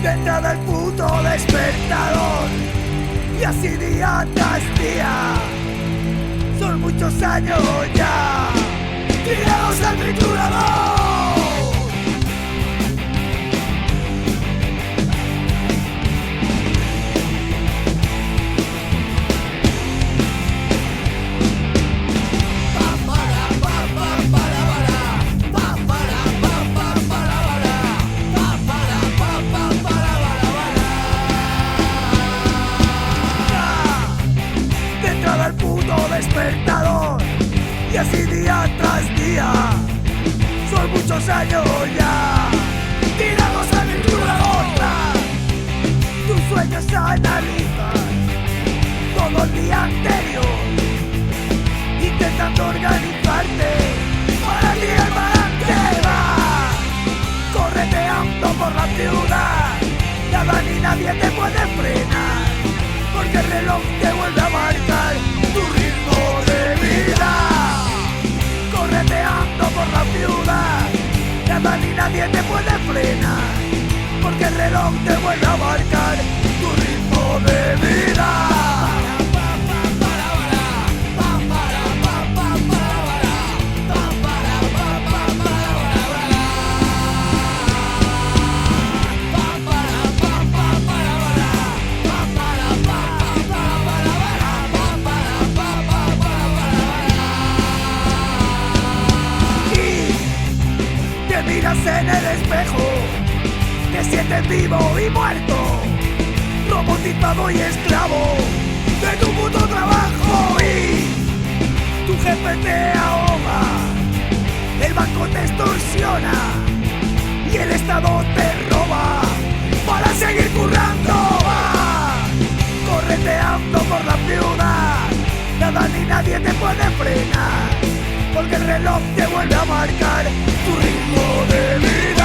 Dentro del puto despertador, y así día tras día. Son muchos años ya tirados al triturador. Del puto despertador, y así día tras día. Son muchos años ya tirados a mi otra. Tus sueños analizan todo el día anterior, intentando organizarte para el día que va. Correteando por la ciudad, nada ni nadie te puede frenar, porque el reloj te vuelve a marcar tu ritmo de vida. Correteando por la ciudad, nada ni nadie te puede frenar, porque el reloj te vuelve a marcar tu ritmo de vida. Miras en el espejo, te sientes vivo y muerto, robotizado y esclavo de tu puto trabajo, y tu jefe te ahoga, el banco te extorsiona y el Estado te roba para seguir currando. Correteando por la ciudad, nada ni nadie te puede frenar, porque el reloj te vuelve a marcar tu ritmo de vida.